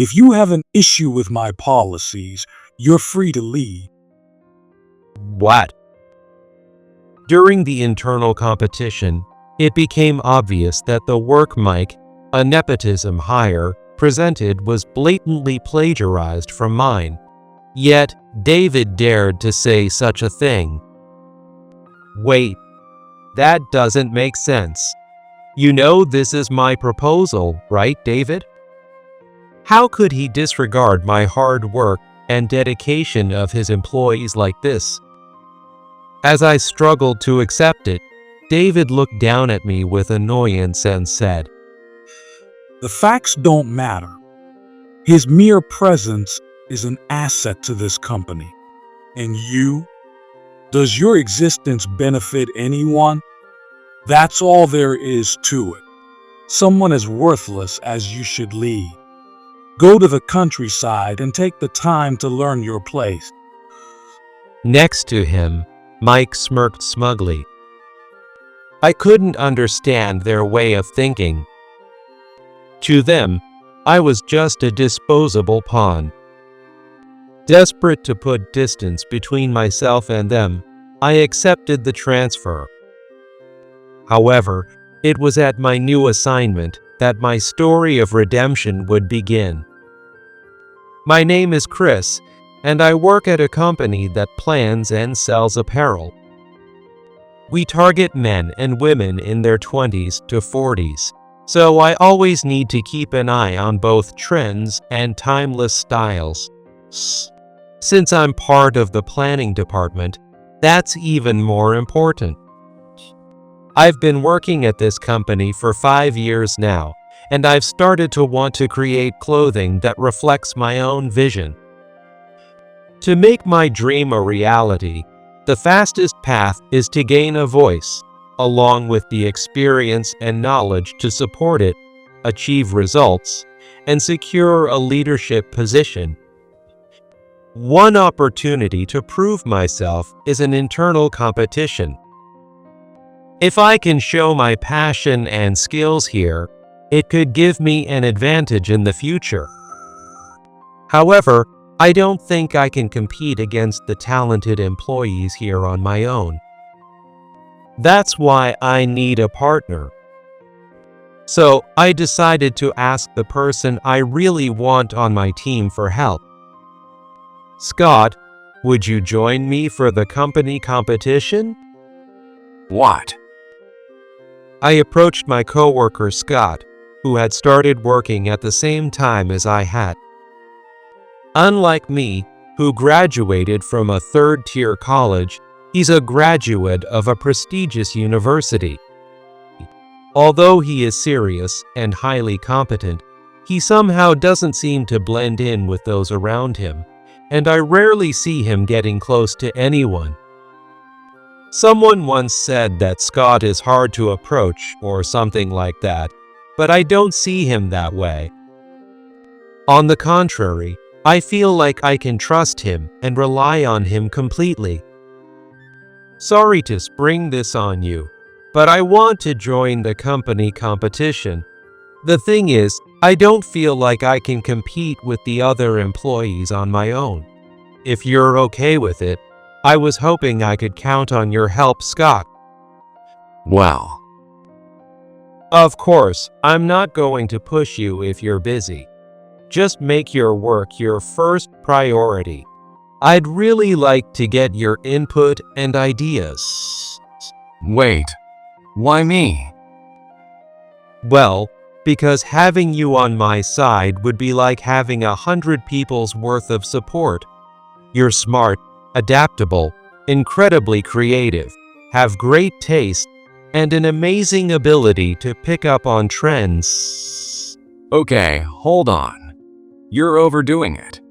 If you have an issue with my policies, you're free to leave. What? During the internal competition, it became obvious that the work Mike, a nepotism hire, presented was blatantly plagiarized from mine. Yet, David dared to say such a thing. Wait, that doesn't make sense. You know this is my proposal, right, David? How could he disregard my hard work and dedication of his employees like this? As I struggled to accept it, David looked down at me with annoyance and said, The facts don't matter. His mere presence is an asset to this company. And you? Does your existence benefit anyone? That's all there is to it. Someone as worthless as you should leave. Go to the countryside and take the time to learn your place. Next to him, Mike smirked smugly. I couldn't understand their way of thinking. To them, I was just a disposable pawn. Desperate to put distance between myself and them, I accepted the transfer. However, it was at my new assignment that my story of redemption would begin. My name is Chris, and I work at a company that plans and sells apparel. We target men and women in their 20s to 40s, so I always need to keep an eye on both trends and timeless styles. Since I'm part of the planning department, that's even more important. I've been working at this company for 5 years now, and I've started to want to create clothing that reflects my own vision. To make my dream a reality, the fastest path is to gain a voice, along with the experience and knowledge to support it, achieve results, and secure a leadership position. One opportunity to prove myself is an internal competition. If I can show my passion and skills here, it could give me an advantage in the future. However, I don't think I can compete against the talented employees here on my own. That's why I need a partner. So I decided to ask the person I really want on my team for help. Scott, would you join me for the company competition? What? I approached my coworker Scott, who had started working at the same time as I had. Unlike me, who graduated from a third-tier college, he's a graduate of a prestigious university. Although he is serious and highly competent, he somehow doesn't seem to blend in with those around him, and I rarely see him getting close to anyone. Someone once said that Scott is hard to approach or something like that, but I don't see him that way. On the contrary, I feel like I can trust him and rely on him completely. Sorry to spring this on you, but I want to join the company competition. The thing is, I don't feel like I can compete with the other employees on my own. If you're okay with it, I was hoping I could count on your help, Scott. Well, Of course, I'm not going to push you if you're busy. Just make your work your first priority. I'd really like to get your input and ideas. wait. Why me? Well, because having you on my side would be like having 100 people's worth of support. You're smart, adaptable, incredibly creative, have great taste, and an amazing ability to pick up on trends. Okay, hold on. You're overdoing it.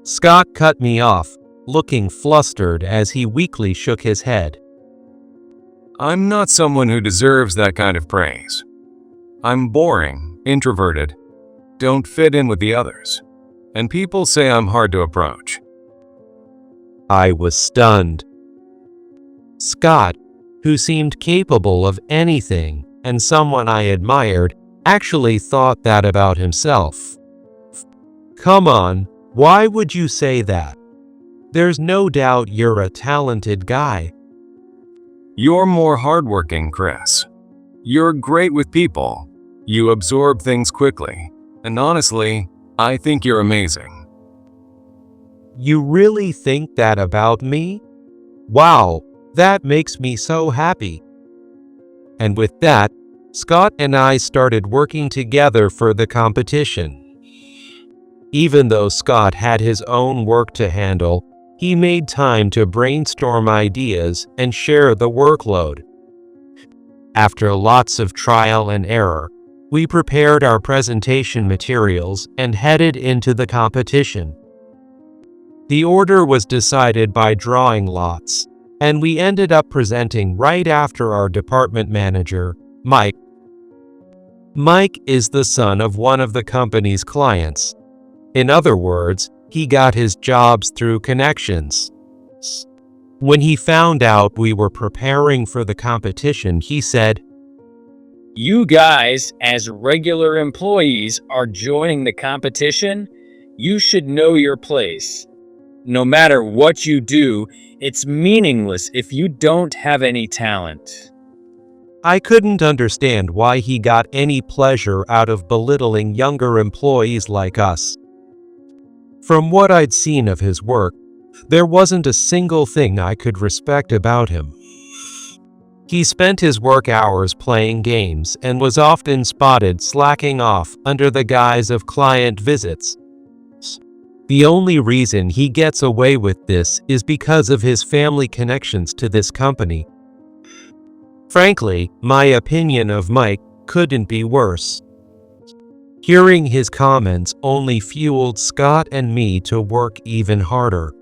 Scott cut me off, looking flustered as he weakly shook his head. I'm not someone who deserves that kind of praise. I'm boring, introverted, don't fit in with the others, and people say I'm hard to approach. I was stunned. Scott, who seemed capable of anything and someone I admired, actually thought that about himself. Come on, why would you say that? There's no doubt you're a talented guy. You're more hardworking, Chris. You're great with people. You absorb things quickly. And honestly, I think you're amazing. You really think that about me? Wow, that makes me so happy. And with that, Scott and I started working together for the competition. Even though Scott had his own work to handle, he made time to brainstorm ideas and share the workload. After lots of trial and error, we prepared our presentation materials and headed into the competition. The order was decided by drawing lots, and we ended up presenting right after our department manager, Mike. Mike is the son of one of the company's clients. In other words, he got his jobs through connections. When he found out we were preparing for the competition, he said, "You guys, as regular employees, are joining the competition. You should know your place. No matter what you do, it's meaningless if you don't have any talent." I couldn't understand why he got any pleasure out of belittling younger employees like us. From what I'd seen of his work, there wasn't a single thing I could respect about him. He spent his work hours playing games and was often spotted slacking off under the guise of client visits. The only reason he gets away with this is because of his family connections to this company. Frankly, my opinion of Mike couldn't be worse. Hearing his comments only fueled Scott and me to work even harder.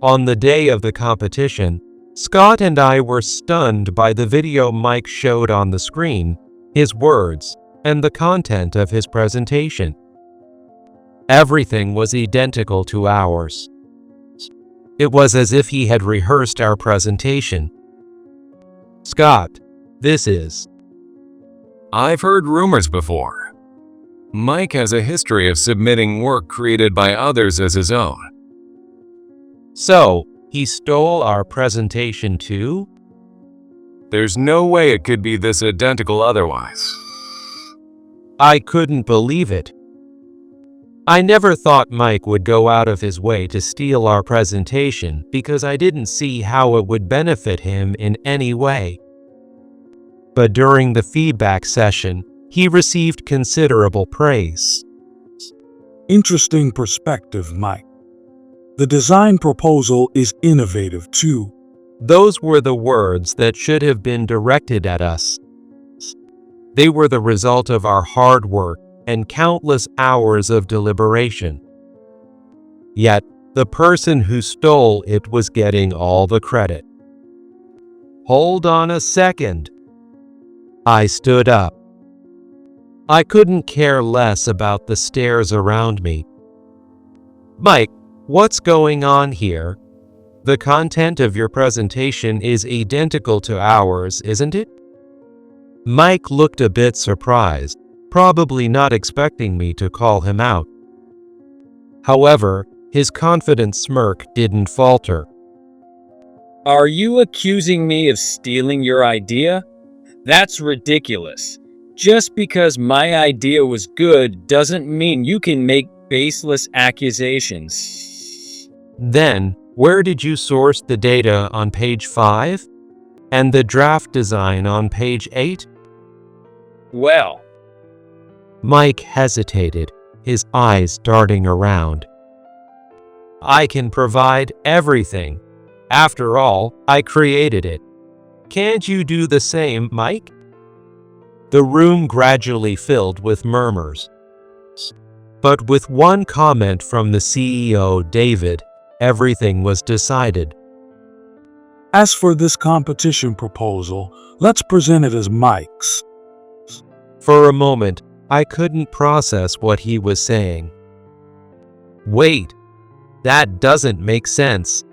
On the day of the competition, Scott and I were stunned by the video Mike showed on the screen, his words, and the content of his presentation. Everything was identical to ours. It was as if he had rehearsed our presentation. Scott, this is... I've heard rumors before. Mike has a history of submitting work created by others as his own. So, he stole our presentation too? There's no way it could be this identical otherwise. I couldn't believe it. I never thought Mike would go out of his way to steal our presentation because I didn't see how it would benefit him in any way. But during the feedback session, he received considerable praise. Interesting perspective, Mike. The design proposal is innovative too. Those were the words that should have been directed at us. They were the result of our hard work and countless hours of deliberation. Yet, the person who stole it was getting all the credit. Hold on a second. I stood up. I couldn't care less about the stares around me. Mike, what's going on here? The content of your presentation is identical to ours, isn't it? Mike looked a bit surprised, probably not expecting me to call him out. However, his confident smirk didn't falter. "Are you accusing me of stealing your idea? That's ridiculous. Just because my idea was good doesn't mean you can make baseless accusations." Then, where did you source the data on page 5? And the draft design on page 8? Well, Mike hesitated, his eyes darting around. I can provide everything. After all, I created it. Can't you do the same, Mike? The room gradually filled with murmurs. But with one comment from the CEO, David, everything was decided. As for this competition proposal, let's present it as Mike's. For a moment, I couldn't process what he was saying. Wait, that doesn't make sense.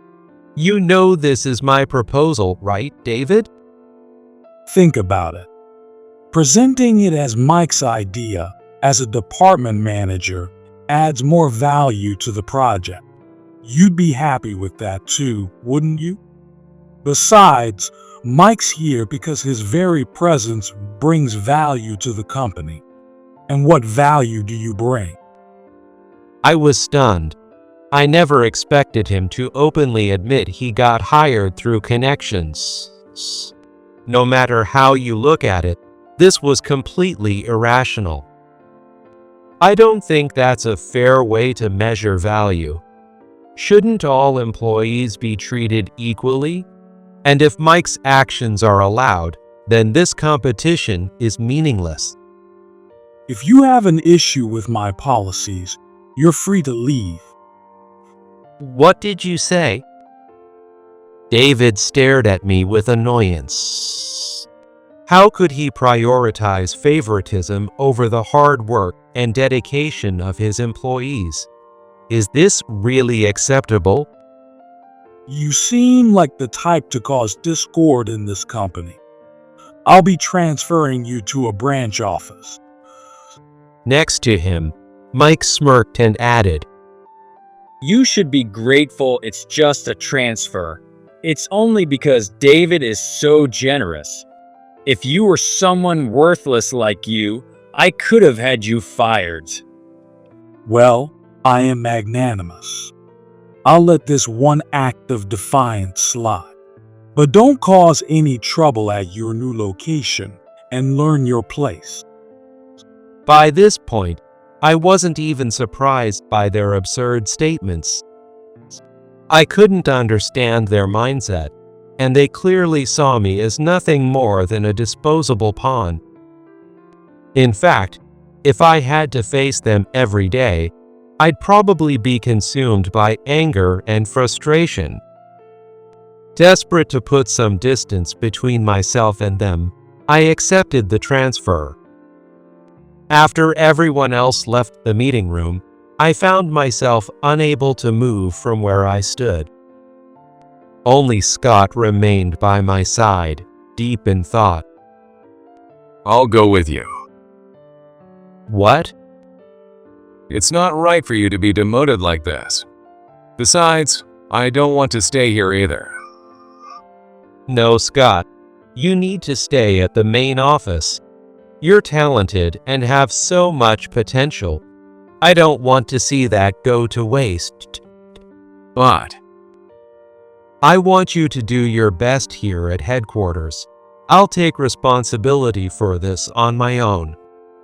You know this is my proposal, right, David? Think about it. Presenting it as Mike's idea as a department manager adds more value to the project. You'd be happy with that too, wouldn't you? Besides, Mike's here because his very presence brings value to the company. And what value do you bring? I was stunned. I never expected him to openly admit he got hired through connections. No matter how you look at it, this was completely irrational. I don't think that's a fair way to measure value. Shouldn't all employees be treated equally? And if Mike's actions are allowed, then this competition is meaningless. If you have an issue with my policies, you're free to leave. What did you say? David stared at me with annoyance. How could he prioritize favoritism over the hard work and dedication of his employees? Is this really acceptable? You seem like the type to cause discord in this company. I'll be transferring you to a branch office. Next to him, Mike smirked and added, You should be grateful it's just a transfer. It's only because David is so generous. If you were someone worthless like you, I could have had you fired. Well, I am magnanimous. I'll let this one act of defiance slide. But don't cause any trouble at your new location and learn your place. By this point, I wasn't even surprised by their absurd statements. I couldn't understand their mindset, and they clearly saw me as nothing more than a disposable pawn. In fact, if I had to face them every day, I'd probably be consumed by anger and frustration. Desperate to put some distance between myself and them, I accepted the transfer. After everyone else left the meeting room, I found myself unable to move from where I stood. Only Scott remained by my side, deep in thought. I'll go with you. What? It's not right for you to be demoted like this. Besides, I don't want to stay here either. No, Scott. You need to stay at the main office. You're talented and have so much potential. I don't want to see that go to waste. But I want you to do your best here at headquarters. I'll take responsibility for this on my own.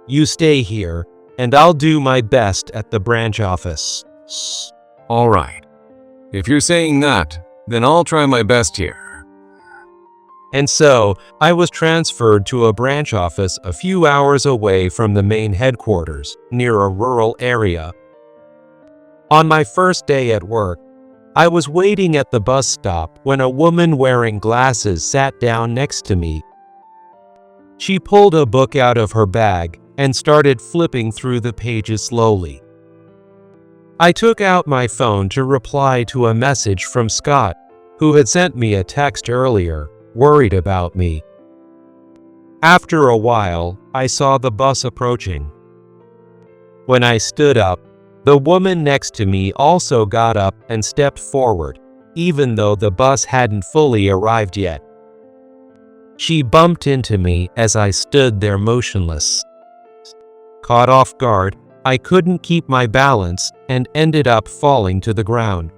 You stay here, and I'll do my best at the branch office. all right. If you're saying that, then I'll try my best here. And so, I was transferred to a branch office a few hours away from the main headquarters, near a rural area. On my first day at work, I was waiting at the bus stop when a woman wearing glasses sat down next to me. She pulled a book out of her bag and started flipping through the pages slowly. I took out my phone to reply to a message from Scott, who had sent me a text earlier, worried about me. After a while, I saw the bus approaching. When I stood up, the woman next to me also got up and stepped forward, even though the bus hadn't fully arrived yet. She bumped into me as I stood there motionless. Caught off guard, I couldn't keep my balance and ended up falling to the ground.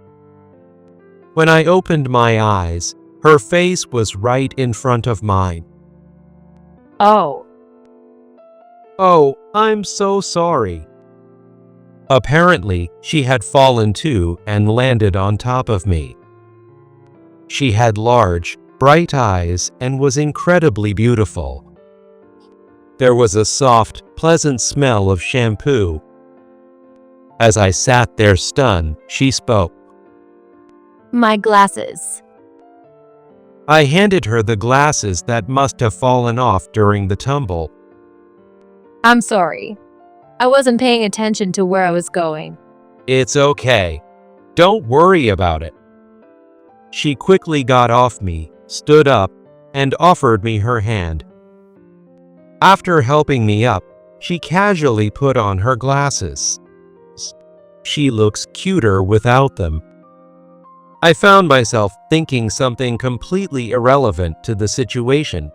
When I opened my eyes, her face was right in front of mine. Oh, Oh, I'm so sorry. Apparently, she had fallen too and landed on top of me. She had large, bright eyes and was incredibly beautiful. There was a soft, pleasant smell of shampoo. As I sat there stunned, she spoke. my glasses. I handed her the glasses that must have fallen off during the tumble. I'm sorry. I wasn't paying attention to where I was going. It's okay. Don't worry about it. She quickly got off me, stood up, and offered me her hand. After helping me up, she casually put on her glasses. She looks cuter without them. I found myself thinking something completely irrelevant to the situation.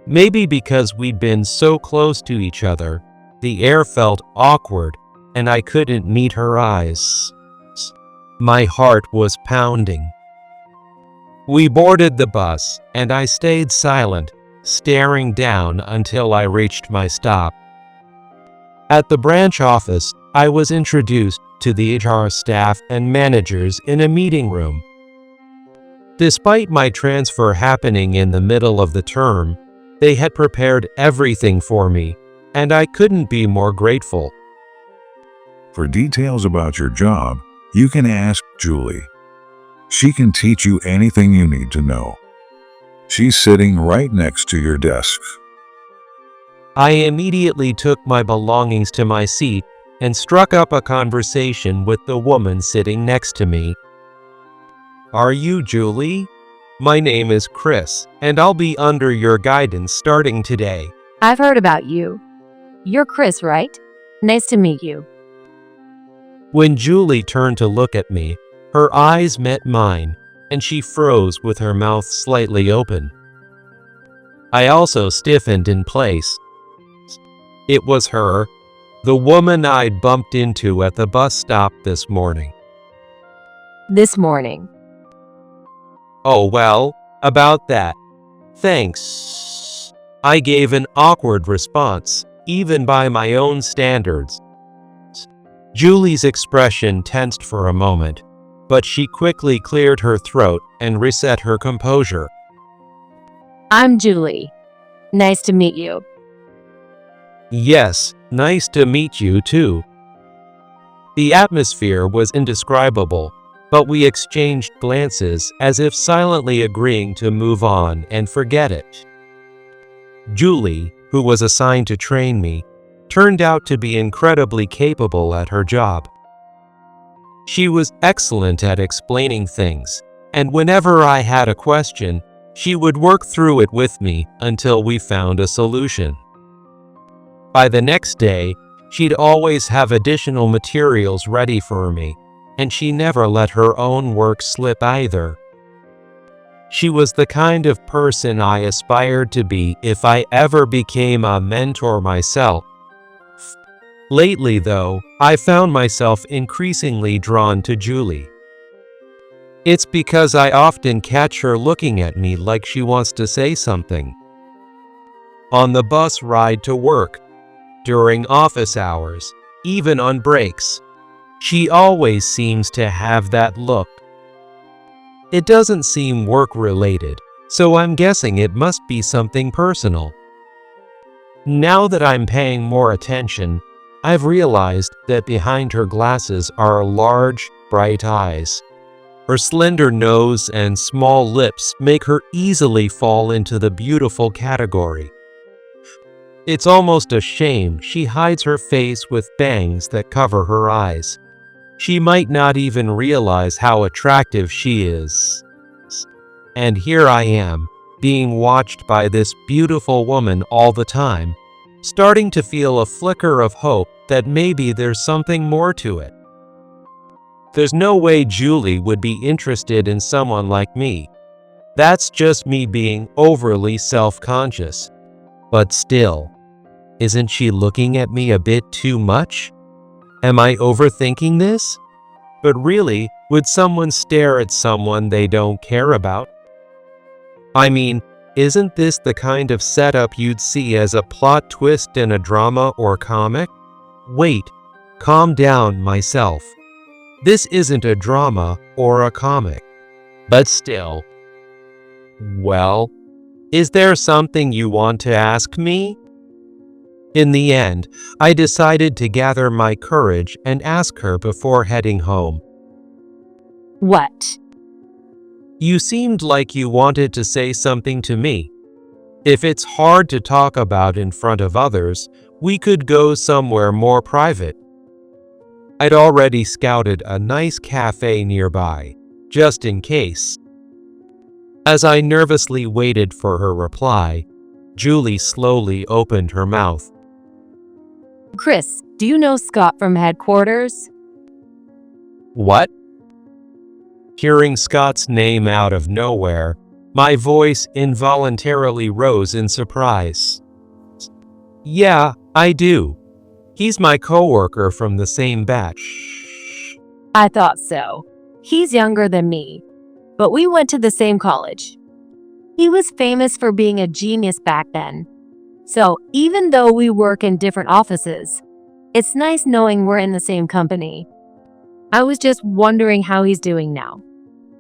Maybe because we'd been so close to each other, the air felt awkward and I couldn't meet her eyes. My heart was pounding. We boarded the bus and I stayed silent, staring down until I reached my stop. At the branch office, I was introduced to the HR staff and managers in a meeting room. Despite my transfer happening in the middle of the term, they had prepared everything for me, and I couldn't be more grateful. For details about your job, you can ask Julie. She can teach you anything you need to know. She's sitting right next to your desk. I immediately took my belongings to my seat and struck up a conversation with the woman sitting next to me. "Are you Julie? My name is Chris, and I'll be under your guidance starting today." I've heard about you. You're Chris, right? Nice to meet you. When Julie turned to look at me, her eyes met mine, and she froze with her mouth slightly open. I also stiffened in place. It was her, the woman I'd bumped into at the bus stop this morning. This morning. "Oh well, about that. Thanks." I gave an awkward response, even by my own standards. Julie's expression tensed for a moment, but she quickly cleared her throat and reset her composure. I'm Julie. Nice to meet you. "Yes, nice to meet you too." The atmosphere was indescribable, but we exchanged glances as if silently agreeing to move on and forget it. Julie, who was assigned to train me, turned out to be incredibly capable at her job. She was excellent at explaining things, and whenever I had a question, she would work through it with me until we found a solution. By the next day, she'd always have additional materials ready for me, and she never let her own work slip either. She was the kind of person I aspired to be if I ever became a mentor myself. Lately, though, I found myself increasingly drawn to Julie. It's because I often catch her looking at me like she wants to say something. On the bus ride to work, during office hours, even on breaks, she always seems to have that look. It doesn't seem work-related, so I'm guessing it must be something personal. Now that I'm paying more attention, I've realized that behind her glasses are large, bright eyes. Her slender nose and small lips make her easily fall into the beautiful category. It's almost a shame she hides her face with bangs that cover her eyes. She might not even realize how attractive she is. And here I am, being watched by this beautiful woman all the time, starting to feel a flicker of hope that maybe there's something more to it. There's no way Julie would be interested in someone like me. That's just me being overly self-conscious. But still, isn't she looking at me a bit too much? Am I overthinking this? But really, would someone stare at someone they don't care about? I mean, isn't this the kind of setup you'd see as a plot twist in a drama or comic? Wait, calm down myself. This isn't a drama or a comic. But still. Well, is there something you want to ask me? In the end, I decided to gather my courage and ask her before heading home. What? You seemed like you wanted to say something to me. If it's hard to talk about in front of others, we could go somewhere more private. I'd already scouted a nice cafe nearby, just in case. As I nervously waited for her reply, Julie slowly opened her mouth. Chris, Do you know Scott from headquarters? What? Hearing Scott's name out of nowhere, my voice involuntarily rose in surprise. Yeah, I do. He's my coworker from the same batch. I thought so. He's younger than me, but we went to the same college. He was famous for being a genius back then. So even though we work in different offices, it's nice knowing we're in the same company. I was just wondering how he's doing now.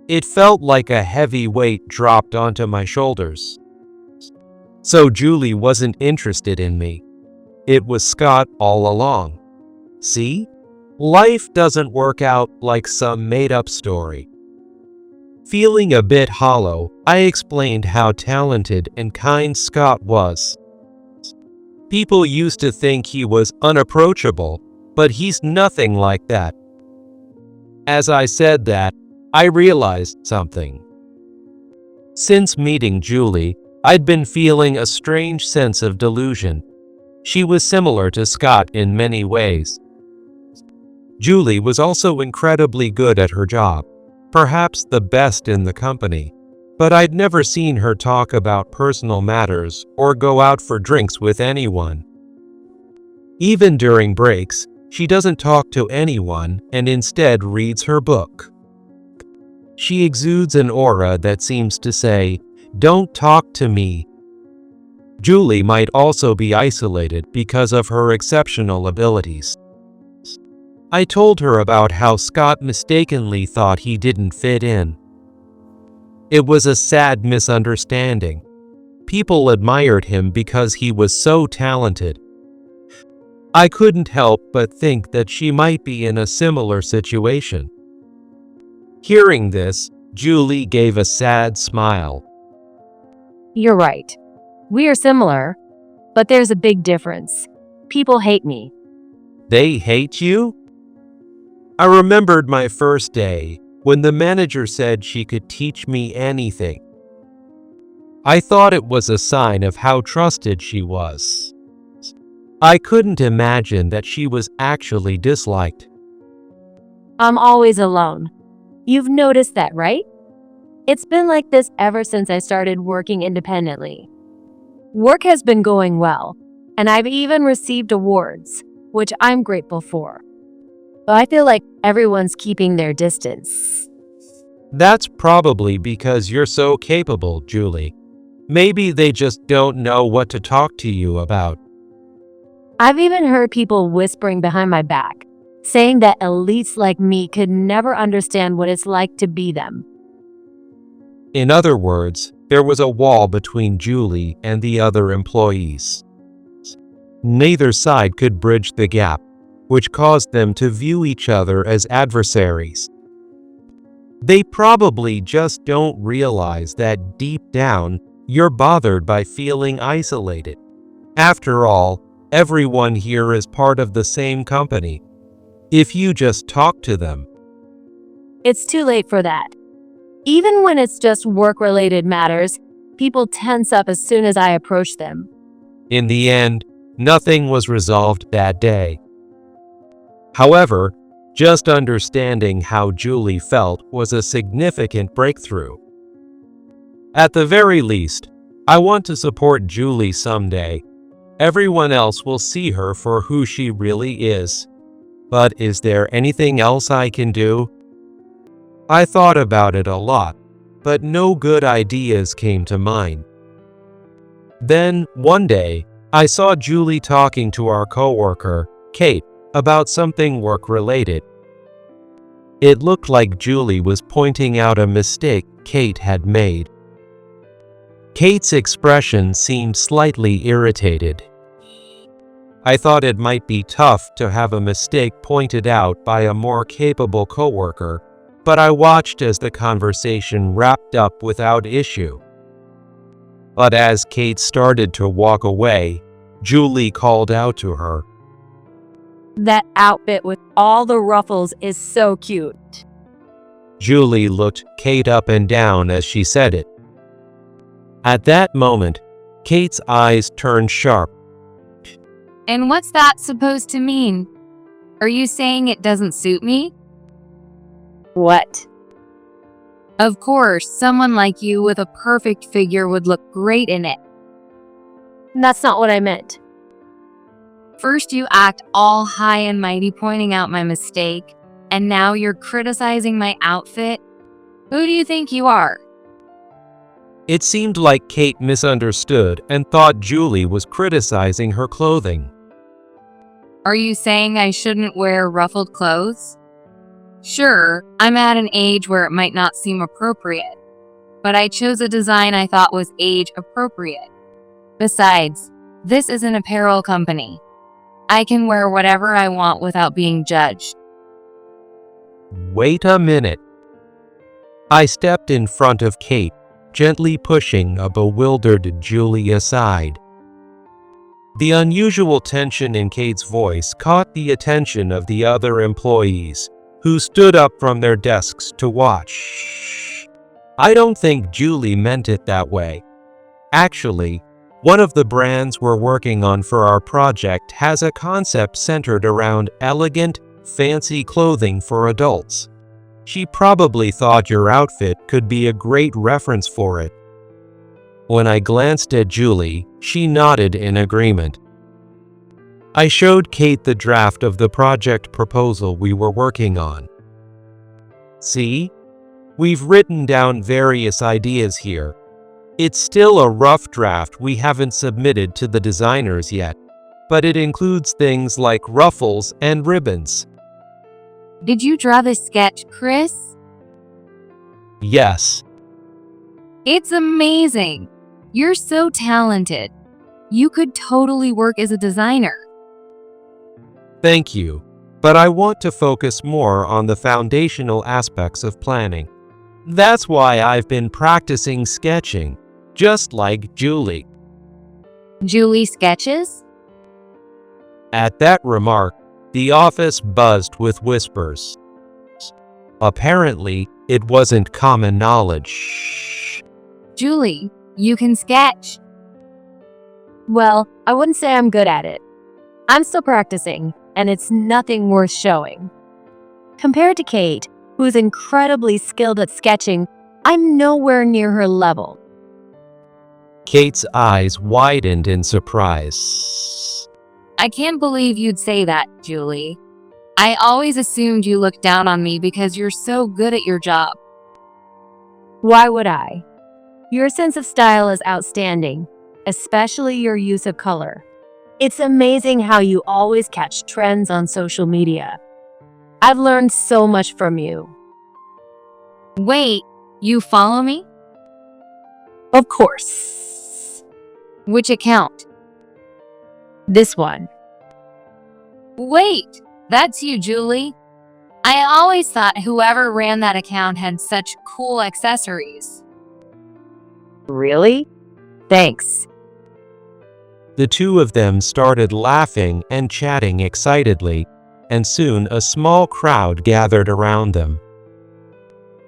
It felt like a heavy weight dropped onto my shoulders. So Julie wasn't interested in me. It was Scott all along. See? Life doesn't work out like some made-up story. Feeling a bit hollow, I explained how talented and kind Scott was. People used to think he was unapproachable, but he's nothing like that. As I said that, I realized something. Since meeting Julie, I'd been feeling a strange sense of delusion. She was similar to Scott in many ways. Julie was also incredibly good at her job, perhaps the best in the company, but I'd never seen her talk about personal matters or go out for drinks with anyone. Even during breaks, she doesn't talk to anyone and instead reads her book. She exudes an aura that seems to say, "Don't talk to me." Julie might also be isolated because of her exceptional abilities. I told her about how Scott mistakenly thought he didn't fit in. It was a sad misunderstanding. People admired him because he was so talented. I couldn't help but think that she might be in a similar situation. Hearing this, Julie gave a sad smile. You're right. We are similar, but there's a big difference. People hate me. They hate you? I remembered my first day when the manager said she could teach me anything. I thought it was a sign of how trusted she was. I couldn't imagine that she was actually disliked. I'm always alone. You've noticed that, right? It's been like this ever since I started working independently. Work has been going well, and I've even received awards, which I'm grateful for. But I feel like everyone's keeping their distance. That's probably because you're so capable, Julie. Maybe they just don't know what to talk to you about. I've even heard people whispering behind my back, saying that elites like me could never understand what it's like to be them. In other words, there was a wall between Julie and the other employees. Neither side could bridge the gap, which caused them to view each other as adversaries. They probably just don't realize that deep down, you're bothered by feeling isolated. After all, everyone here is part of the same company. If you just talk to them. It's too late for that. Even when it's just work-related matters, people tense up as soon as I approach them. In the end, nothing was resolved that day. However, just understanding how Julie felt was a significant breakthrough. At the very least, I want to support Julie someday. Everyone else will see her for who she really is. But is there anything else I can do? I thought about it a lot, but no good ideas came to mind. Then, one day, I saw Julie talking to our coworker, Kate, about something work-related. It looked like Julie was pointing out a mistake Kate had made. Kate's expression seemed slightly irritated. I thought it might be tough to have a mistake pointed out by a more capable coworker, but I watched as the conversation wrapped up without issue. But as Kate started to walk away, Julie called out to her. That outfit with all the ruffles is so cute. Julie looked Kate up and down as she said it. At that moment, Kate's eyes turned sharp. And what's that supposed to mean? Are you saying it doesn't suit me? What? Of course, someone like you with a perfect figure would look great in it. That's not what I meant. First you act all high and mighty pointing out my mistake, and now you're criticizing my outfit? Who do you think you are? It seemed like Kate misunderstood and thought Julie was criticizing her clothing. Are you saying I shouldn't wear ruffled clothes? Sure, I'm at an age where it might not seem appropriate, but I chose a design I thought was age appropriate. Besides, this is an apparel company. I can wear whatever I want without being judged. Wait a minute. I stepped in front of Kate, gently pushing a bewildered Julie aside. The unusual tension in Kate's voice caught the attention of the other employees, who stood up from their desks to watch. I don't think Julie meant it that way. Actually, one of the brands we're working on for our project has a concept centered around elegant, fancy clothing for adults. She probably thought your outfit could be a great reference for it. When I glanced at Julie, she nodded in agreement. I showed Kate the draft of the project proposal we were working on. See? We've written down various ideas here. It's still a rough draft we haven't submitted to the designers yet, but it includes things like ruffles and ribbons. Did you draw this sketch, Chris? Yes. It's amazing. You're so talented. You could totally work as a designer. Thank you, but I want to focus more on the foundational aspects of planning. That's why I've been practicing sketching, just like Julie. Julie sketches? At that remark, the office buzzed with whispers. Apparently, it wasn't common knowledge. Julie, you can sketch. Well, I wouldn't say I'm good at it. I'm still practicing, and it's nothing worth showing. Compared to Kate, who's incredibly skilled at sketching, I'm nowhere near her level. Kate's eyes widened in surprise. I can't believe you'd say that, Julie. I always assumed you looked down on me because you're so good at your job. Why would I? Your sense of style is outstanding, especially your use of color. It's amazing how you always catch trends on social media. I've learned so much from you. Wait, you follow me? Of course. Which account? This one. Wait, that's you, Julie. I always thought whoever ran that account had such cool accessories. Really? Thanks. The two of them started laughing and chatting excitedly, and soon a small crowd gathered around them.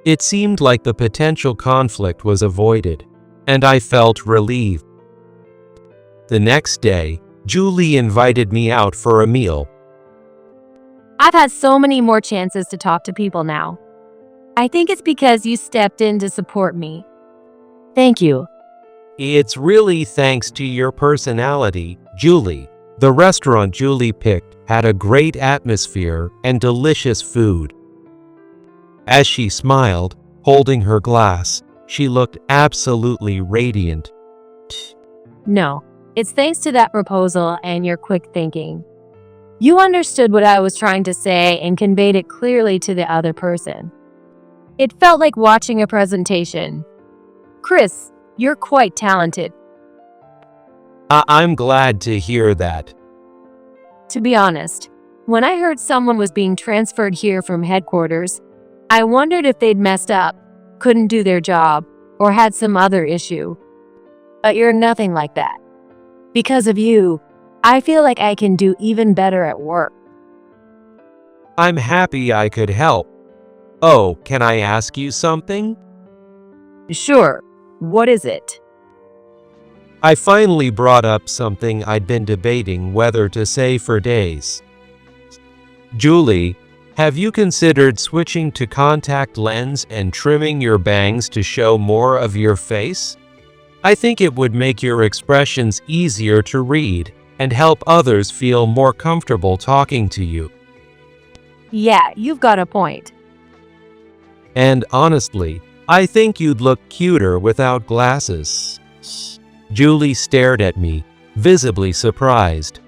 It seemed like the potential conflict was avoided, and I felt relieved. The next day, Julie invited me out for a meal. I've had so many more chances to talk to people now. I think it's because you stepped in to support me. Thank you. It's really thanks to your personality, Julie. The restaurant Julie picked had a great atmosphere and delicious food. As she smiled, holding her glass, she looked absolutely radiant. No, it's thanks to that proposal and your quick thinking. You understood what I was trying to say and conveyed it clearly to the other person. It felt like watching a presentation. Chris, you're quite talented. I'm glad to hear that. To be honest, when I heard someone was being transferred here from headquarters, I wondered if they'd messed up, couldn't do their job, or had some other issue. But you're nothing like that. Because of you, I feel like I can do even better at work. I'm happy I could help. Oh, can I ask you something? Sure. What is it? I finally brought up something I'd been debating whether to say for days. Julie, have you considered switching to contact lens and trimming your bangs to show more of your face? I think it would make your expressions easier to read and help others feel more comfortable talking to you. Yeah, you've got a point. And honestly, I think you'd look cuter without glasses. Julie stared at me, visibly surprised.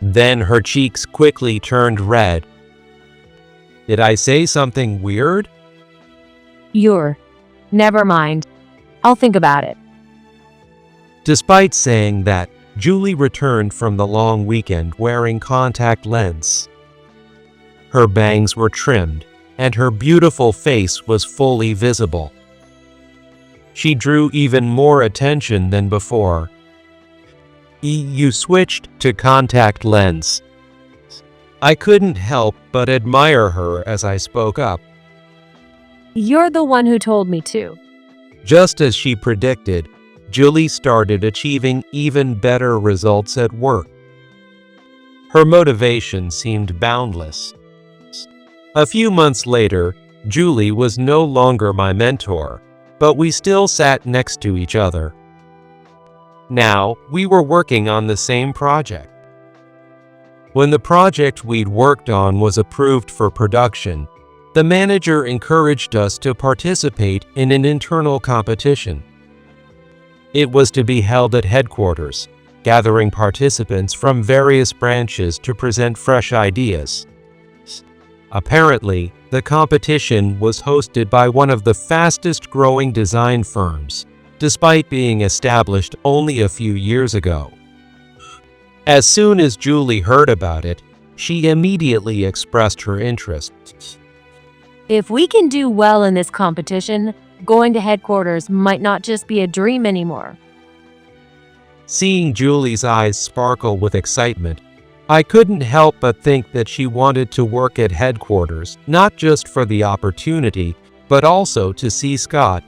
Then her cheeks quickly turned red. Did I say something weird? Never mind. I'll think about it. Despite saying that, Julie returned from the long weekend wearing contact lens. Her bangs were trimmed, and her beautiful face was fully visible. She drew even more attention than before. You switched to contact lens. I couldn't help but admire her as I spoke up. You're the one who told me to. Just as she predicted, Julie started achieving even better results at work. Her motivation seemed boundless. A few months later, Julie was no longer my mentor, but we still sat next to each other. Now, we were working on the same project. When the project we'd worked on was approved for production, the manager encouraged us to participate in an internal competition. It was to be held at headquarters, gathering participants from various branches to present fresh ideas. Apparently, the competition was hosted by one of the fastest-growing design firms, despite being established only a few years ago. As soon as Julie heard about it, she immediately expressed her interest. If we can do well in this competition, going to headquarters might not just be a dream anymore. Seeing Julie's eyes sparkle with excitement, I couldn't help but think that she wanted to work at headquarters, not just for the opportunity, but also to see Scott.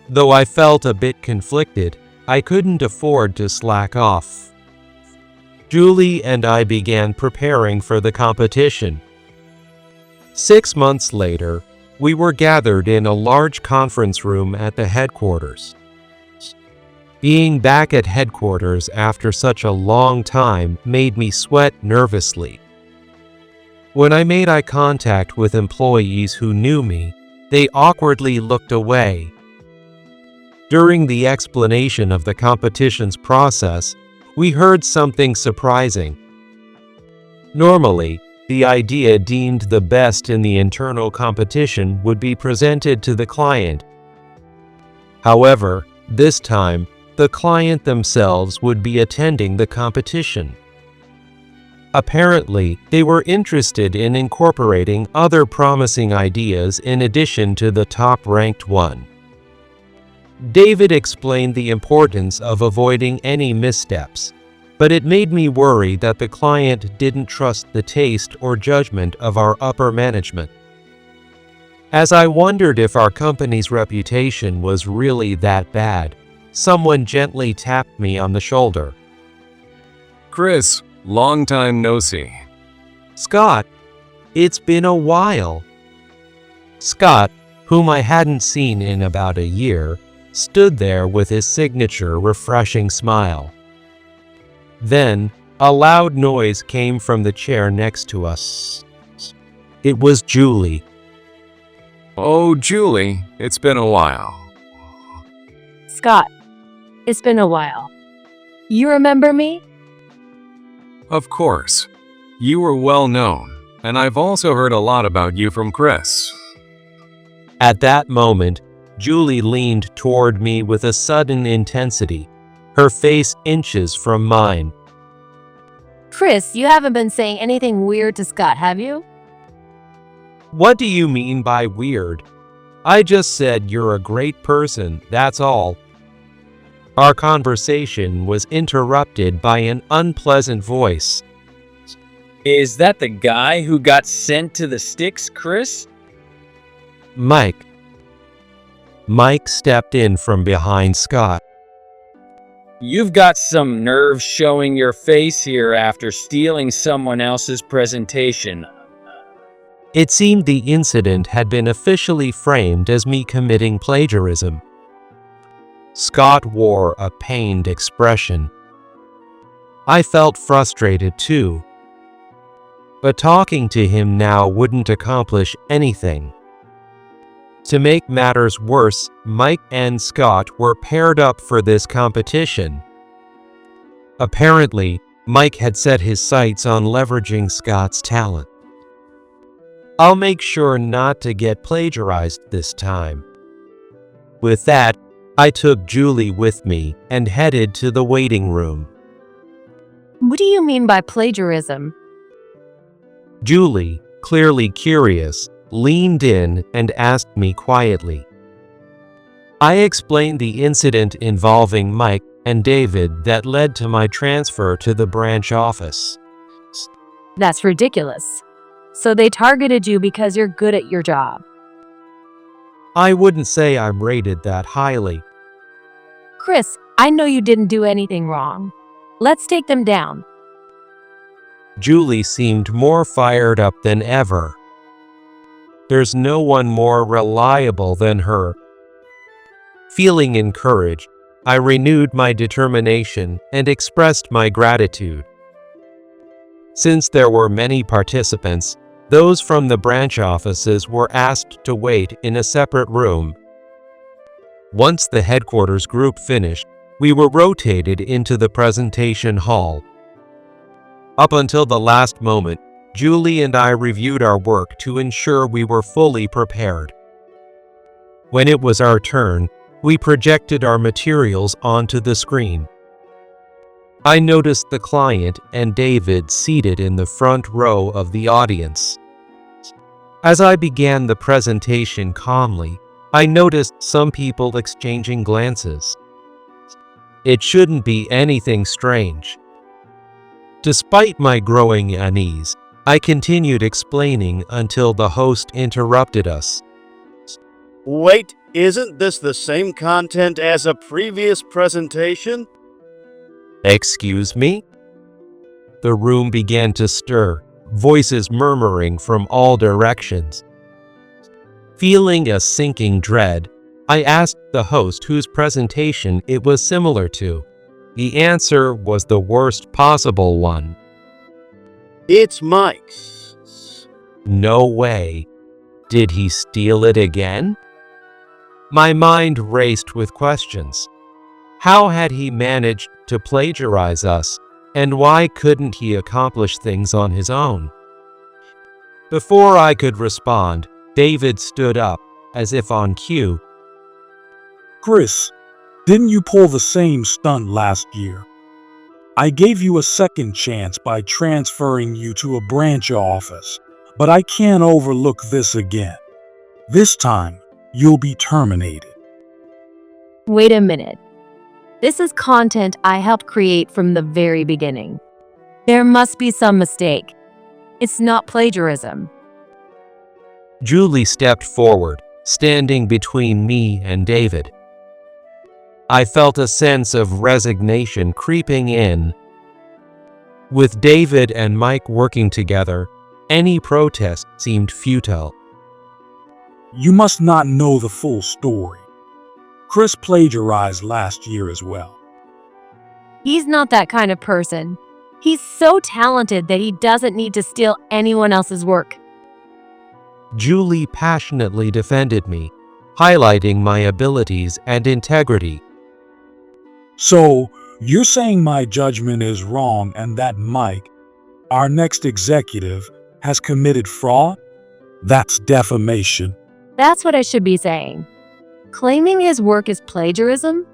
Though I felt a bit conflicted, I couldn't afford to slack off. Julie and I began preparing for the competition. 6 months later, we were gathered in a large conference room at the headquarters. Being back at headquarters after such a long time made me sweat nervously. When I made eye contact with employees who knew me, they awkwardly looked away. During the explanation of the competition's process, we heard something surprising. Normally, the idea deemed the best in the internal competition would be presented to the client. However, this time, the client themselves would be attending the competition. Apparently, they were interested in incorporating other promising ideas in addition to the top-ranked one. David explained the importance of avoiding any missteps, but it made me worry that the client didn't trust the taste or judgment of our upper management. As I wondered if our company's reputation was really that bad, someone gently tapped me on the shoulder. Chris, long time no see. Scott, it's been a while. Scott, whom I hadn't seen in about a year, stood there with his signature refreshing smile. Then, a loud noise came from the chair next to us. It was Julie. Oh, Julie, it's been a while. Scott, it's been a while. You remember me? Of course. You were well known, and I've also heard a lot about you from Chris. At that moment, Julie leaned toward me with a sudden intensity, her face inches from mine. Chris, you haven't been saying anything weird to Scott, have you? What do you mean by weird? I just said you're a great person, that's all. Our conversation was interrupted by an unpleasant voice. Is that the guy who got sent to the sticks, Chris? Mike. Mike stepped in from behind Scott. You've got some nerve showing your face here after stealing someone else's presentation. It seemed the incident had been officially framed as me committing plagiarism. Scott wore a pained expression. I felt frustrated too. But talking to him now wouldn't accomplish anything. To make matters worse, Mike and Scott were paired up for this competition. Apparently, Mike had set his sights on leveraging Scott's talent. I'll make sure not to get plagiarized this time. With that, I took Julie with me and headed to the waiting room. What do you mean by plagiarism? Julie, clearly curious, leaned in and asked me quietly. I explained the incident involving Mike and David that led to my transfer to the branch office. That's ridiculous. So they targeted you because you're good at your job. I wouldn't say I'm rated that highly. Chris, I know you didn't do anything wrong. Let's take them down. Julie seemed more fired up than ever. There's no one more reliable than her. Feeling encouraged, I renewed my determination and expressed my gratitude. Since there were many participants, those from the branch offices were asked to wait in a separate room. Once the headquarters group finished, we were rotated into the presentation hall. Up until the last moment, Julie and I reviewed our work to ensure we were fully prepared. When it was our turn, we projected our materials onto the screen. I noticed the client and David seated in the front row of the audience. As I began the presentation calmly, I noticed some people exchanging glances. It shouldn't be anything strange. Despite my growing unease, I continued explaining until the host interrupted us. Wait, isn't this the same content as a previous presentation? Excuse me? The room began to stir, voices murmuring from all directions. Feeling a sinking dread, I asked the host whose presentation it was similar to. The answer was the worst possible one. It's Mike's. No way. Did he steal it again? My mind raced with questions. How had he managed to plagiarize us, and why couldn't he accomplish things on his own? Before I could respond, David stood up, as if on cue. Chris, didn't you pull the same stunt last year? I gave you a second chance by transferring you to a branch office, but I can't overlook this again. This time, you'll be terminated. Wait a minute. This is content I helped create from the very beginning. There must be some mistake. It's not plagiarism. Julie stepped forward, standing between me and David. I felt a sense of resignation creeping in. With David and Mike working together, any protest seemed futile. You must not know the full story. Chris plagiarized last year as well. He's not that kind of person. He's so talented that he doesn't need to steal anyone else's work. Julie passionately defended me, highlighting my abilities and integrity. So, you're saying my judgment is wrong and that Mike, our next executive, has committed fraud? That's defamation. That's what I should be saying. Claiming his work is plagiarism?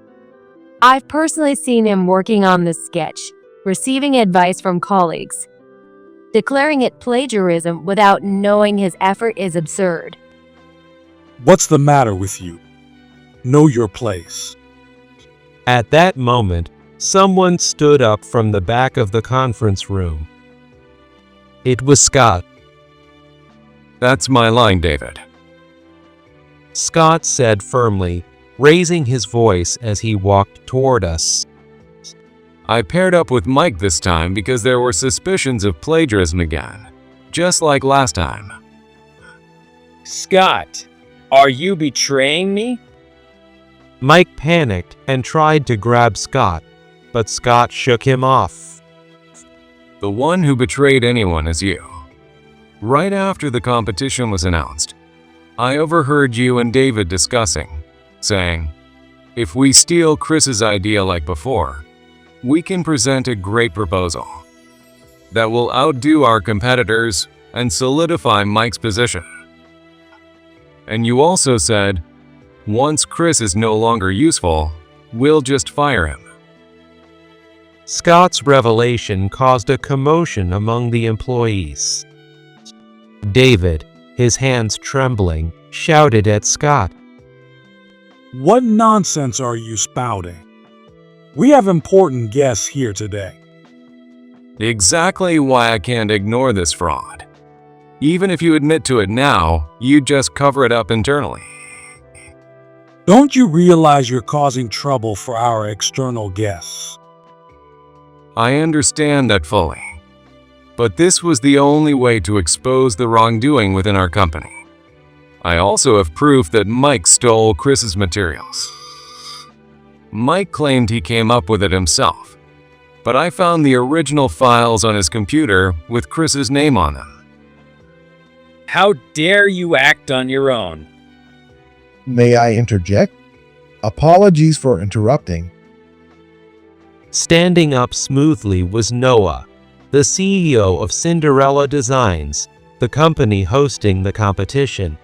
I've personally seen him working on this sketch, receiving advice from colleagues. Declaring it plagiarism without knowing his effort is absurd. What's the matter with you? Know your place. At that moment, someone stood up from the back of the conference room. It was Scott. That's my line, David. Scott said firmly, raising his voice as he walked toward us. I paired up with Mike this time because there were suspicions of plagiarism again, just like last time. Scott, are you betraying me? Mike panicked and tried to grab Scott, but Scott shook him off. The one who betrayed anyone is you. Right after the competition was announced, I overheard you and David discussing, saying, if we steal Chris's idea like before, we can present a great proposal that will outdo our competitors and solidify Mike's position. And you also said, once Chris is no longer useful, we'll just fire him. Scott's revelation caused a commotion among the employees. David, his hands trembling, shouted at Scott. What nonsense are you spouting? We have important guests here today. Exactly why I can't ignore this fraud. Even if you admit to it now, you just cover it up internally. Don't you realize you're causing trouble for our external guests? I understand that fully. But this was the only way to expose the wrongdoing within our company. I also have proof that Mike stole Chris's materials. Mike claimed he came up with it himself, but I found the original files on his computer with Chris's name on them. How dare you act on your own? May I interject? Apologies for interrupting. Standing up smoothly was Noah, the CEO of Cinderella Designs, the company hosting the competition.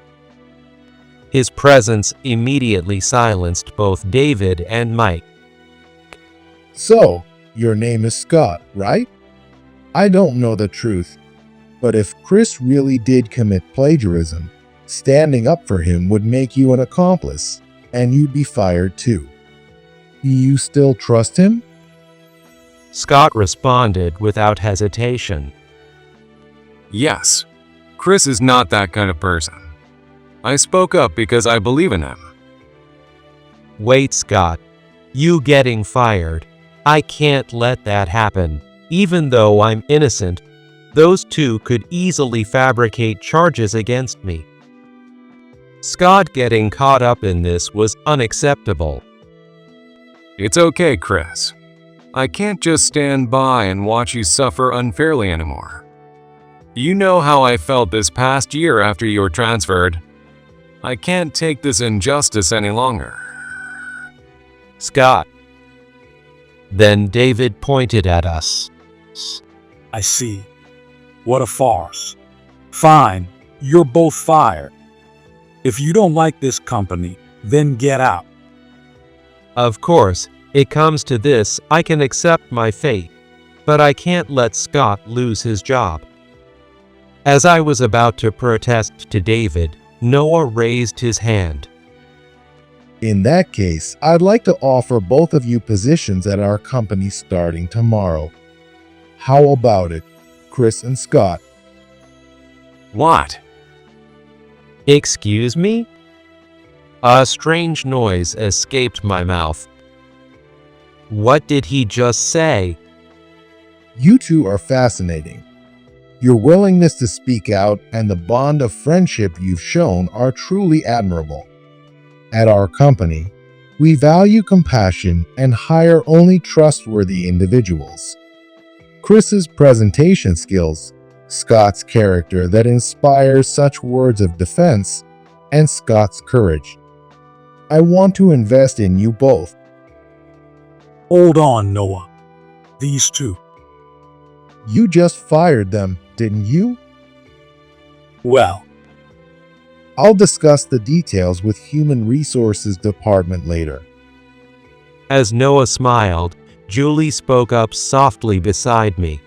His presence immediately silenced both David and Mike. So, your name is Scott, right? I don't know the truth, but if Chris really did commit plagiarism, standing up for him would make you an accomplice, and you'd be fired too. Do you still trust him? Scott responded without hesitation. Yes, Chris is not that kind of person. I spoke up because I believe in him. Wait, Scott. You getting fired? I can't let that happen. Even though I'm innocent, those two could easily fabricate charges against me. Scott getting caught up in this was unacceptable. It's okay, Chris. I can't just stand by and watch you suffer unfairly anymore. You know how I felt this past year after you were transferred. I can't take this injustice any longer. Scott. Then David pointed at us. I see. What a farce. Fine, you're both fired. If you don't like this company, then get out. Of course, it comes to this, I can accept my fate, but I can't let Scott lose his job. As I was about to protest to David, Noah raised his hand. In that case, I'd like to offer both of you positions at our company starting tomorrow. How about it, Chris and Scott? What? Excuse me? A strange noise escaped my mouth. What did he just say? You two are fascinating. Your willingness to speak out and the bond of friendship you've shown are truly admirable. At our company, we value compassion and hire only trustworthy individuals. Chris's presentation skills, Scott's character that inspires such words of defense, and Scott's courage. I want to invest in you both. Hold on, Noah. These two. You just fired them, didn't you? Well, I'll discuss the details with Human Resources Department later. As Noah smiled, Julie spoke up softly beside me.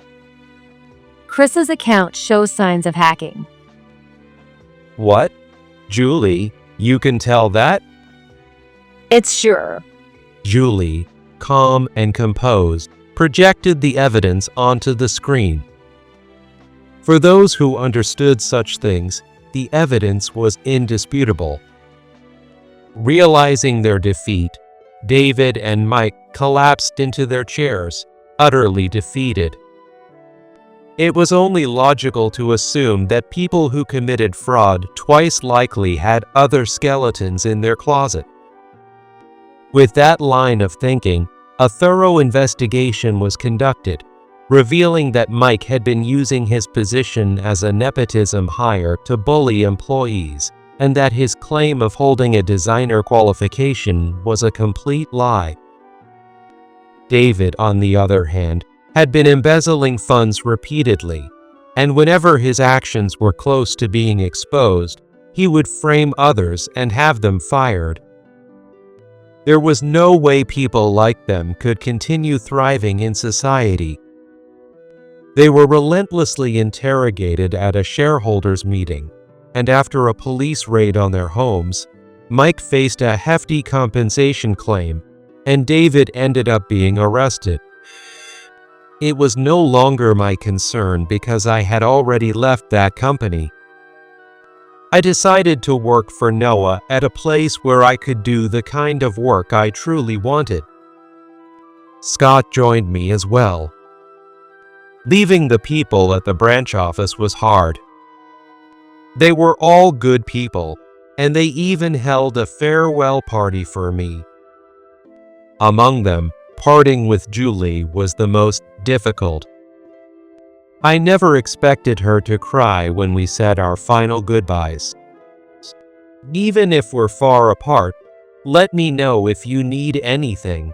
Chris's account shows signs of hacking. What? Julie, you can tell that? It's sure. Julie, calm and composed, projected the evidence onto the screen. For those who understood such things, the evidence was indisputable. Realizing their defeat, David and Mike collapsed into their chairs, utterly defeated. It was only logical to assume that people who committed fraud twice likely had other skeletons in their closet. With that line of thinking, a thorough investigation was conducted, revealing that Mike had been using his position as a nepotism hire to bully employees, and that his claim of holding a designer qualification was a complete lie. David, on the other hand, had been embezzling funds repeatedly, and whenever his actions were close to being exposed, he would frame others and have them fired. There was no way people like them could continue thriving in society. They were relentlessly interrogated at a shareholders' meeting, and after a police raid on their homes, Mike faced a hefty compensation claim, and David ended up being arrested. It was no longer my concern because I had already left that company. I decided to work for Noah at a place where I could do the kind of work I truly wanted. Scott joined me as well. Leaving the people at the branch office was hard. They were all good people, and they even held a farewell party for me. Among them, parting with Julie was the most difficult. I never expected her to cry when we said our final goodbyes. Even if we're far apart, let me know if you need anything.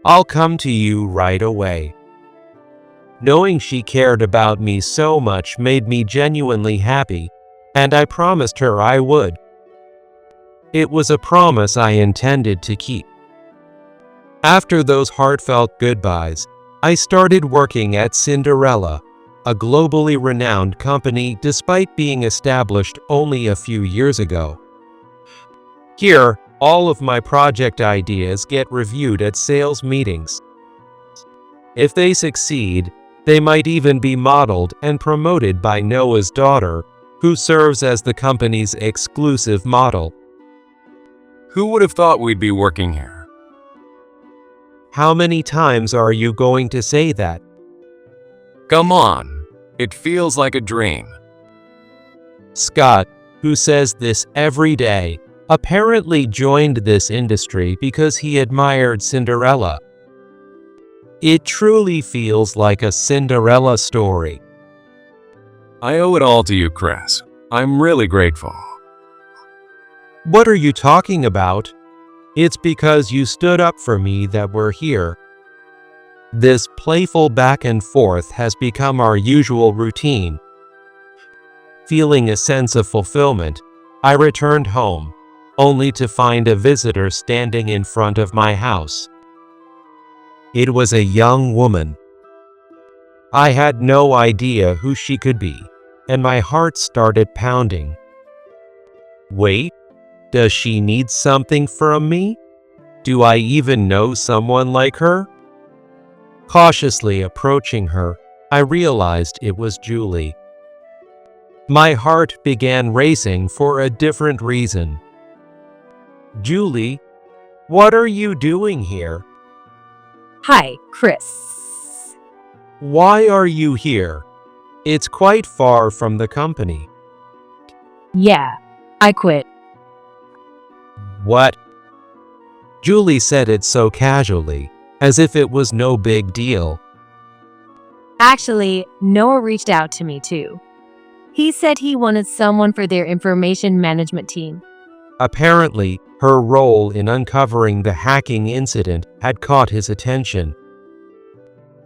I'll come to you right away. Knowing she cared about me so much made me genuinely happy, and I promised her I would. It was a promise I intended to keep. After those heartfelt goodbyes, I started working at Cinderella, a globally renowned company despite being established only a few years ago. Here, all of my project ideas get reviewed at sales meetings. If they succeed, they might even be modeled and promoted by Noah's daughter, who serves as the company's exclusive model. Who would have thought we'd be working here? How many times are you going to say that? Come on, it feels like a dream. Scott, who says this every day, apparently joined this industry because he admired Cinderella. It truly feels like a Cinderella story. I owe it all to you, Chris. I'm really grateful. What are you talking about? It's because you stood up for me that we're here. This playful back and forth has become our usual routine. Feeling a sense of fulfillment, I returned home, only to find a visitor standing in front of my house. It was a young woman. I had no idea who she could be, and my heart started pounding. Wait, does she need something from me? Do I even know someone like her? Cautiously approaching her, I realized it was Julie. My heart began racing for a different reason. Julie, what are you doing here? Hi, Chris. Why are you here? It's quite far from the company. Yeah, I quit. What? Julie said it so casually, as if it was no big deal. Actually, Noah reached out to me too. He said he wanted someone for their information management team. Apparently, her role in uncovering the hacking incident had caught his attention.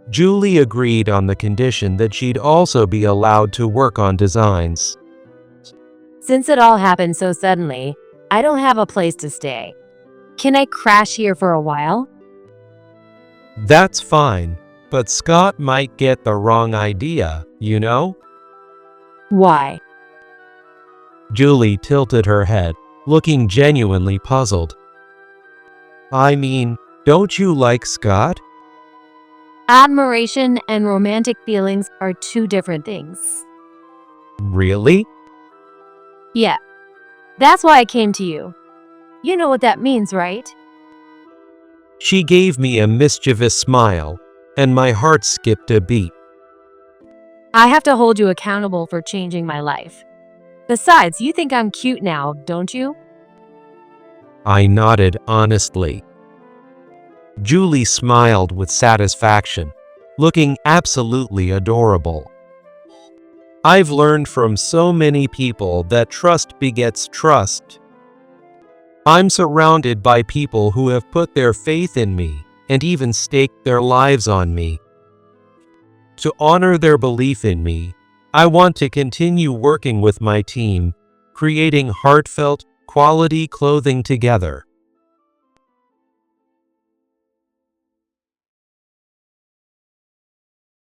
Julie agreed on the condition that she'd also be allowed to work on designs. Since it all happened so suddenly, I don't have a place to stay. Can I crash here for a while? That's fine, but Scott might get the wrong idea, you know? Why? Julie tilted her head, looking genuinely puzzled. I mean, don't you like Scott? Admiration and romantic feelings are two different things. Really? Yeah. That's why I came to you. You know what that means, right? She gave me a mischievous smile, and my heart skipped a beat. I have to hold you accountable for changing my life. Besides, you think I'm cute now, don't you? I nodded honestly. Julie smiled with satisfaction, looking absolutely adorable. I've learned from so many people that trust begets trust. I'm surrounded by people who have put their faith in me and even staked their lives on me. To honor their belief in me, I want to continue working with my team, creating heartfelt, quality clothing together.